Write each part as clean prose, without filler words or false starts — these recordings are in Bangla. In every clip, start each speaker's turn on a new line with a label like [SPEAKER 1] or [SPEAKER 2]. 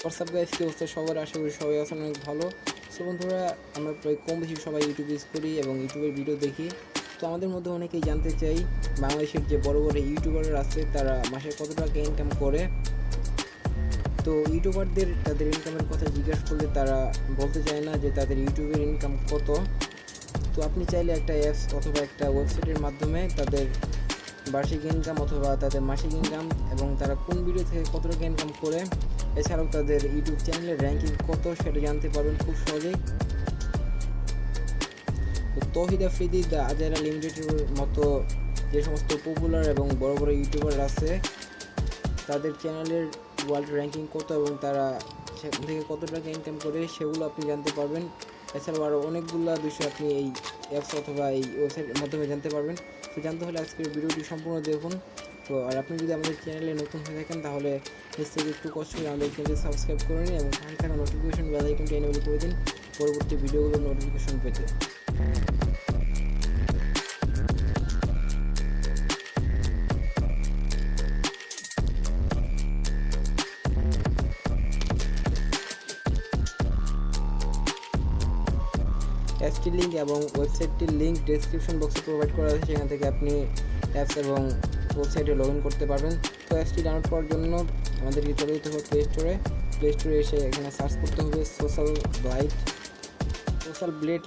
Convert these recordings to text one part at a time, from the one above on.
[SPEAKER 1] হোয়াটসঅ্যাপ গাইস, কি অবস্থা সবার? আশা করি সবাই আছেন অনেক ভালো। সো বন্ধুরা, আমরা প্রায় কম বেশি সবাই ইউটিউব ইউজ করি এবং ইউটিউবের ভিডিও দেখি। তো আমাদের মধ্যে অনেকেই জানতে চাই বাংলাদেশের যে বড় বড় ইউটিউবাররা আছে তারা মাসে কত টাকা ইনকাম করে। তো ইউটিউবারদের তাদের ইনকামের কথা জিজ্ঞাসা করলে তারা বলতে চায় না যে তাদের ইউটিউবের ইনকাম কত। তো আপনি চাইলে একটা অ্যাপস অথবা একটা ওয়েবসাইটের মাধ্যমে তাদের বার্ষিক ইনকাম অথবা তাদের মাসিক ইনকাম এবং তারা কোন ভিডিও থেকে কত টাকা ইনকাম করে, এছাড়াও তাদের ইউটিউব চ্যানেলের র্যাঙ্কিং কত সেটা জানতে পারবেন খুব সহজেই। তো তৌহিদ আফ্রিদি, দ্য আজাইরা লিমিটেডের মতো যে সমস্ত পপুলার এবং বড় বড় ইউটিউবার আছে তাদের চ্যানেলের ওয়ার্ল্ড র্যাঙ্কিং কত এবং তারা সেখান থেকে কত টাকা ইনকাম করে সেগুলো আপনি জানতে পারবেন। এছাড়াও আরও অনেকগুলো বিষয় আপনি এই অ্যাপস অথবা এই ওয়েবসাইটের মাধ্যমে জানতে পারবেন। তো জানতে হলে আজকের ভিডিওটি সম্পূর্ণ দেখুন। তো আর আপনি যদি আমাদের চ্যানেলে নতুন হয়ে থাকেন তাহলে নিশ্চয়ই একটু কষ্ট করে আমাদের চ্যানেলটি সাবস্ক্রাইব করে নিন এবং পাশে থাকা নোটিফিকেশন বেল আইকনটি এনেবল করে দিন পরবর্তী ভিডিওগুলোর নোটিফিকেশন পেতে। অ্যাপসটির লিঙ্ক এবং ওয়েবসাইটটির লিঙ্ক ডেসক্রিপশন বক্সে প্রোভাইড করা আছে, সেখান থেকে আপনি অ্যাপস এবং ওয়েবসাইটে লগ ইন করতে পারবেন। তো অ্যাপসটি ডাউনলোড করার জন্য আমাদেরকে চলে যেতে হবে প্লে স্টোরে এসে এখানে সার্চ করতে হবে সোশ্যাল ব্লেড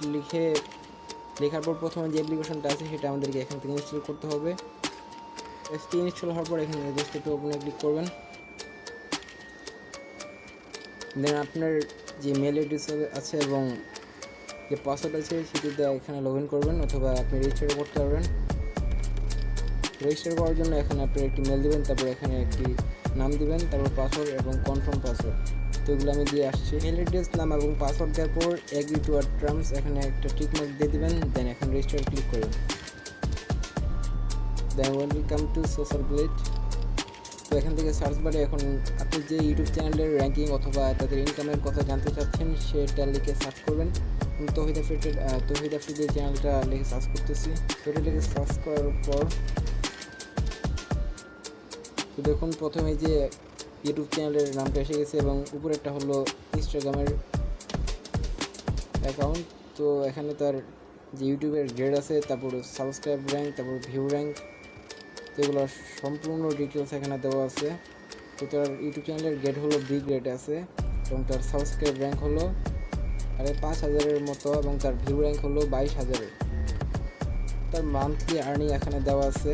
[SPEAKER 1] লেখার পর প্রথমে যে অ্যাপ্লিকেশনটা আছে সেটা আমাদেরকে এখান থেকে ইনস্টল করতে হবে। অ্যাপসটি ইনস্টল হওয়ার পর এখানে রেজিস্টার ওপেনে ক্লিক করবেন। দেন আপনার যে মেল অ্যাড্রেস আছে এবং যে পাসওয়ার্ড আছে সেটি দিয়ে এখানে লগ ইন করবেন অথবা আপনি রেজিস্টার করতে পারবেন। রেজিস্টার করার জন্য এখানে আপনি একটি মেল দেবেন, তারপর এখানে একটি নাম দিবেন, তারপর পাসওয়ার্ড এবং কনফার্ম পাসওয়ার্ড। তো এগুলো আমি দিয়ে আসছি। মেল অ্যাড্রেস, নাম এবং পাসওয়ার্ড দেওয়ার পর এগ্রি টু আর টার্মস এখানে একটা টিক মার্ক দিয়ে দেবেন। দেন এখন রেজিস্টার ক্লিক করবেন। দেন ওয়েলকাম টু সোশ্যাল ব্লেড। তো এখান থেকে সার্চ বারে এখন আপনি যে ইউটিউব চ্যানেলের র্যাঙ্কিং অথবা তাদের ইনকামের কথা জানতে চাচ্ছেন সেটা লিখে সার্চ করবেন। তৌহিদ আফ্রিদির চ্যানেলটা লিখে সার্চ করতেছি। তো এটা লিখে সার্চ করার পর তো দেখুন প্রথমে যে ইউটিউব চ্যানেলের নামটা এসে গেছে এবং উপরে একটা হলো ইনস্টাগ্রামের অ্যাকাউন্ট। তো এখানে তার যে ইউটিউবের গ্রেড আছে, তারপর সাবস্ক্রাইব র্যাঙ্ক, তারপর ভিউ র্যাঙ্ক, তো এগুলো সম্পূর্ণ ডিটেলস এখানে দেওয়া আছে। তো তার ইউটিউব চ্যানেলের গ্রেড হলো বি গ্রেড আছে এবং তার সাবস্ক্রাইব র্যাঙ্ক হলো 5,000-এর মতো এবং তার ভিউ র্যাঙ্ক হলো 22,000-এর। তার মান্থলি আর্নিং এখানে দেওয়া আছে,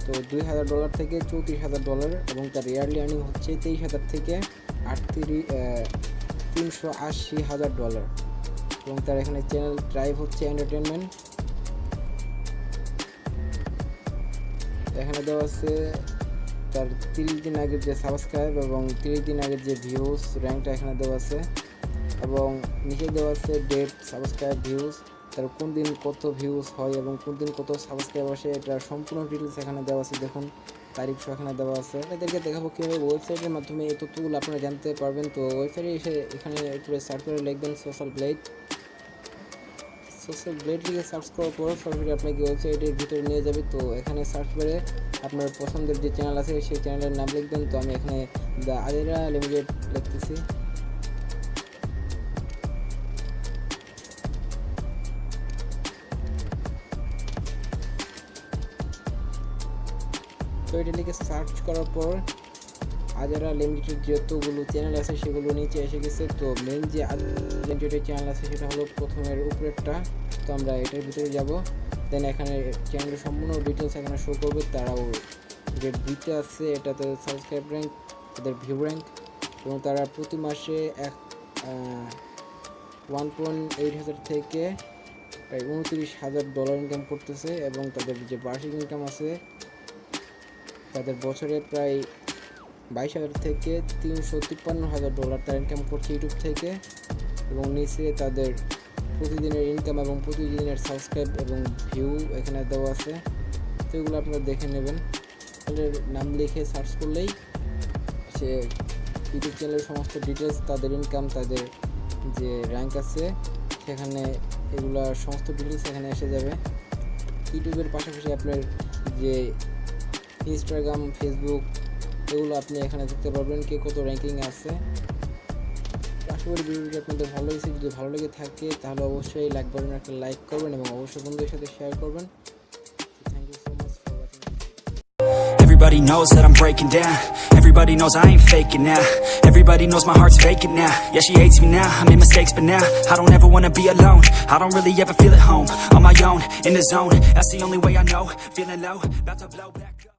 [SPEAKER 1] তো $2,000 থেকে $34,000 এবং তার ইয়ারলি আর্নিং হচ্ছে $23,000 থেকে $380,000 এবং তার এখানে চ্যানেল টাইপ হচ্ছে এন্টারটেনমেন্ট। এখানে দেওয়া আছে তার 30 দিন আগের যে সাবস্ক্রাইব এবং 30 দিন আগের যে ভিউজ র্যাঙ্কটা এখানে দেওয়া আছে এবং নিচে দেওয়া আছে ডেট, সাবস্ক্রাইব, ভিউজ, তার কোন দিন কত ভিউজ হয় এবং কোন দিন কত সাবস্ক্রাইব আসে, এটা সম্পূর্ণ ডিটেলস এখানে দেওয়া আছে। দেখুন তারিখ এখানে দেওয়া আছে। এদেরকে দেখাবো কীভাবে ওয়েবসাইটের মাধ্যমে এই তথ্যগুলো আপনারা জানতে পারবেন। তো ওয়েবসাইটে এসে এখানে একটু সার্চ করে লিখবেন সোশ্যাল ব্লেড লিখে সার্চ করার পর সরাসরি আপনাকে ওয়েবসাইটের ভিতরে নিয়ে যাবে। তো এখানে সার্চ করে আপনার পছন্দের যে চ্যানেল আছে সেই চ্যানেলের নাম লিখবেন। তো আমি এখানে দ্য আজাইরা লিমিটেড লিখতেছি। তো এটা লিখে সার্চ করার পর আজাইরা লিমিটেড যতগুলো চ্যানেল আছে সেগুলো নিচে এসে গেছে। তো মেন যে আজাইরা লিমিটেডের চ্যানেল আছে সেটা হলো প্রথমের উপরেরটা। তো আমরা এটার ভিতরে যাব। দেন এখানে চ্যানেলের সম্পূর্ণ ডিটেলস এখানে শো করবে। তারাও রেট দিতে আছে, এটাতে সাবস্ক্রাইব র্যাঙ্ক, তাদের ভিউ র্যাঙ্ক এবং তারা প্রতি মাসে $1.8 থেকে প্রায় $29,000 ইনকাম করতেছে এবং তাদের যে বার্ষিক ইনকাম আছে তাদের বছরে প্রায় $22,000 থেকে $353,000 তারা ইনকাম করছে ইউটিউব থেকে। এবং নিচে তাদের প্রতিদিনের ইনকাম এবং প্রতিদিনের সাবস্ক্রাইব এবং ভিউ এখানে দেওয়া আছে। তো এগুলো আপনারা দেখে নেবেন। তাদের নাম লিখে সার্চ করলেই সে ইউটিউব চ্যানেলের সমস্ত ডিটেলস, তাদের ইনকাম, তাদের যে র্যাঙ্ক আছে সেখানে এগুলো সমস্ত ডিটেলস এখানে এসে যাবে। ইউটিউবের পাশাপাশি আপনার যে ইনস্টাগ্রাম, ফেসবুক এগুলো আপনি এখানে দেখতে পারবেন কে কত র্যাঙ্কিং আছে। আশা করি ভিডিওটি আপনাদের ভালো লেগেছে। যদি ভালো লেগে থাকে তাহলে অবশ্যই লাইক বাটনে একটা লাইক করবেন এবং অবশ্যই বন্ধুদের সাথে শেয়ার করবেন। Thank you so much for watching.
[SPEAKER 2] Everybody knows that I'm breaking down. Everybody knows I ain't faking now. Everybody knows my heart's vacant now. Yeah, she hates me now, I made mistakes but now I don't ever wanna be alone. I don't really ever feel at home. On my own, in the zone, that's the only way I know. Feeling low, about to blow back up.